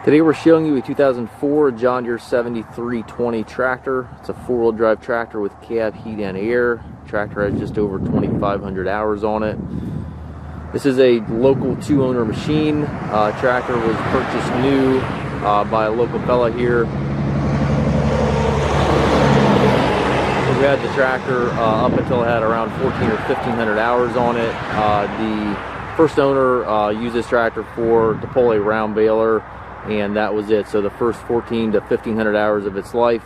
Today we're showing you a 2004 John Deere 7320 tractor. It's a four-wheel drive tractor with cab heat and air. Tractor has just over 2,500 hours on it. This is a local two-owner machine. Tractor was purchased new by a local fella here. We had the tractor up until it had around 1,400 or 1,500 hours on it. The first owner used this tractor to pull a round baler, and that was it. So the first 1,400 to 1,500 hours of its life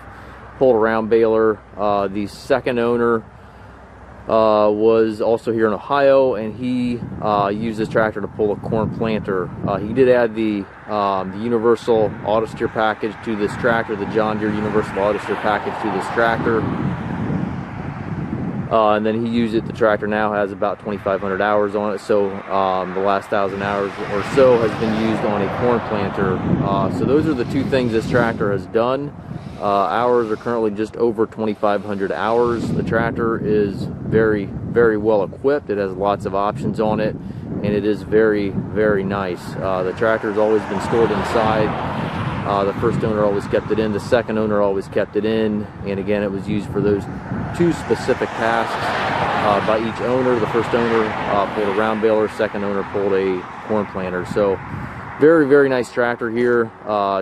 pulled a round baler. The second owner was also here in Ohio, and he used this tractor to pull a corn planter. He did add the Universal AutoTrac package to this tractor, the John Deere Universal AutoTrac package to this tractor. And then he used it. The tractor now has about 2,500 hours on it, so the last 1,000 hours or so has been used on a corn planter. So those are the two things this tractor has done. Hours are currently just over 2,500 hours. The tractor is very, very well equipped. It has lots of options on it, and it is very, very nice. The tractor has always been stored inside. The first owner always kept it in. The second owner always kept it in. And again, it was used for those two specific tasks by each owner. The first owner pulled a round baler. Second owner pulled a corn planter. So very, very nice tractor here.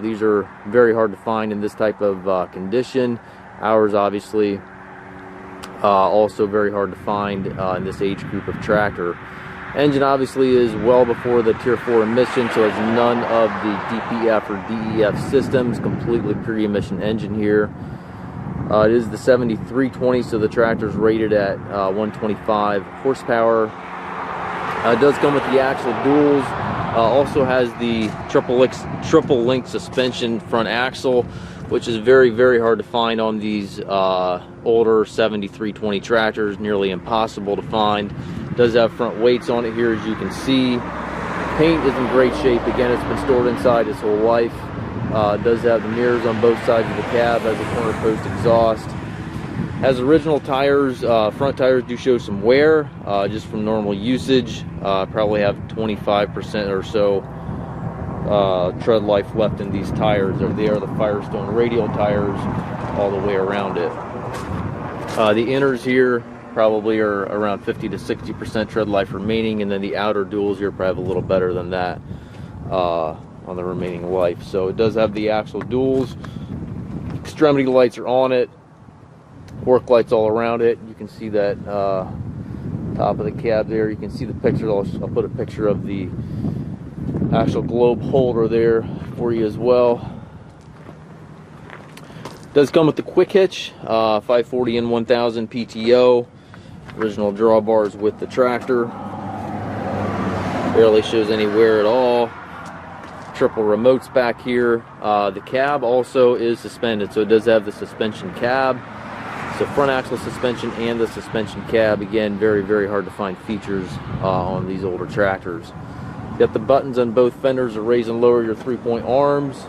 These are very hard to find in this type of condition. Ours obviously also very hard to find in this age group of tractor. Engine obviously is well before the Tier 4 emission, so it's none of the DPF or DEF systems. Completely pre-emission engine here. It is the 7320, so the tractor is rated at 125 horsepower. It does come with the axle duals. Also has the triple link suspension front axle, which is very, very hard to find on these older 7320 tractors. Nearly impossible to find. Does have front weights on it here, as you can see. Paint is in great shape. Again, it's been stored inside its whole life. Does have the mirrors on both sides of the cab. Has a corner post exhaust. Has original tires. Front tires do show some wear just from normal usage. Probably have 25% or so tread life left in these tires. They are the Firestone radial tires all the way around it. The inners here probably are around 50 to 60% tread life remaining, and then the outer duals here probably have a little better than that on the remaining life. So it does have the axle duals. Extremity lights are on it. Work lights all around it. You can see that top of the cab there. You can see the picture. I'll put a picture of the actual globe holder there for you as well. Does come with the quick hitch, 540 and 1000 PTO. Original drawbars with the tractor. Barely shows any wear at all. Triple remotes back here. The cab also is suspended, so it does have the suspension cab. So front axle suspension and the suspension cab. Again, very, very hard to find features on these older tractors. Got the buttons on both fenders to raise and lower your 3-point arms.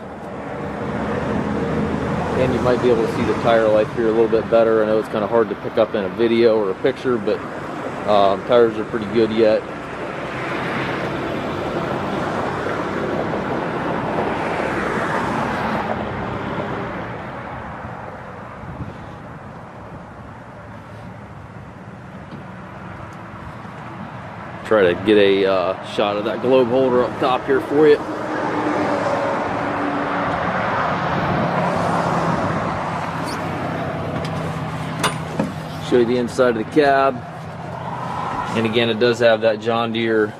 And you might be able to see the tire life here a little bit better. I know it's kind of hard to pick up in a video or a picture, but tires are pretty good yet. Try to get a shot of that globe holder up top here for you. Show you the inside of the cab. And again, it does have that John Deere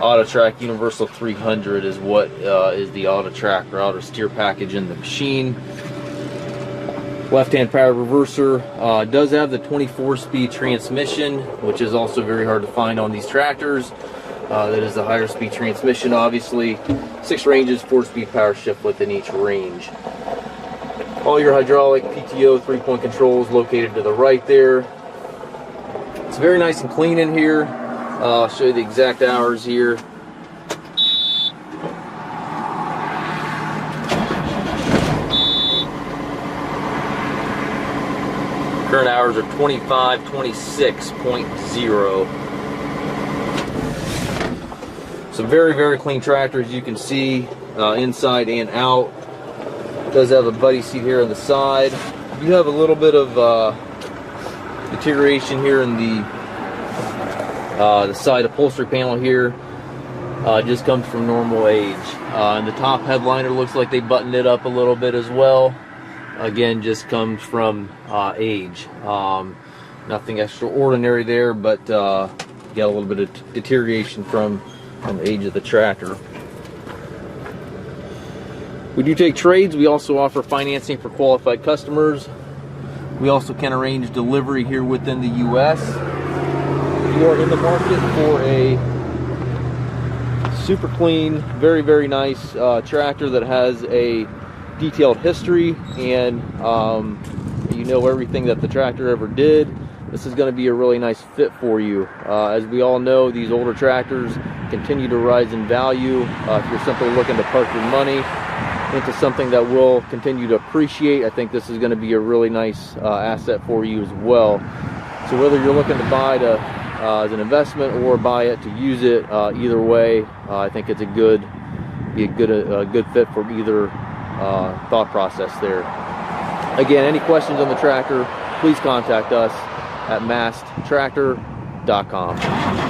AutoTrac Universal 300 is what is the AutoTrac or auto steer package in the machine. Left-hand power reverser. Does have the 24-speed transmission, which is also very hard to find on these tractors. That is the higher speed transmission, obviously. 6 ranges, 4-speed power shift within each range. All your hydraulic, PTO, 3-point controls located to the right there. It's very nice and clean in here. I'll show you the exact hours here. Current hours are 25:26.0. So very, very clean tractor, as you can see, inside and out. It does have a buddy seat here on the side. You have a little bit of deterioration here in the side upholstery panel here. Just comes from normal age. And the top headliner looks like they buttoned it up a little bit as well. Again, just comes from age. Nothing extraordinary there, but got a little bit of deterioration from the age of the tractor. We do take trades. We also offer financing for qualified customers. We also can arrange delivery here within the U.S. If you are in the market for a super clean, very, very nice tractor that has a detailed history and you know everything that the tractor ever did, this is going to be a really nice fit for you. As we all know, these older tractors continue to rise in value. If you're simply looking to park your money into something that will continue to appreciate, I think this is going to be a really nice asset for you as well. So whether you're looking to buy to as an investment or buy it to use it, either way, I think it's a good fit for either thought process there. Again, any questions on the tractor, please contact us at massedtractor.com.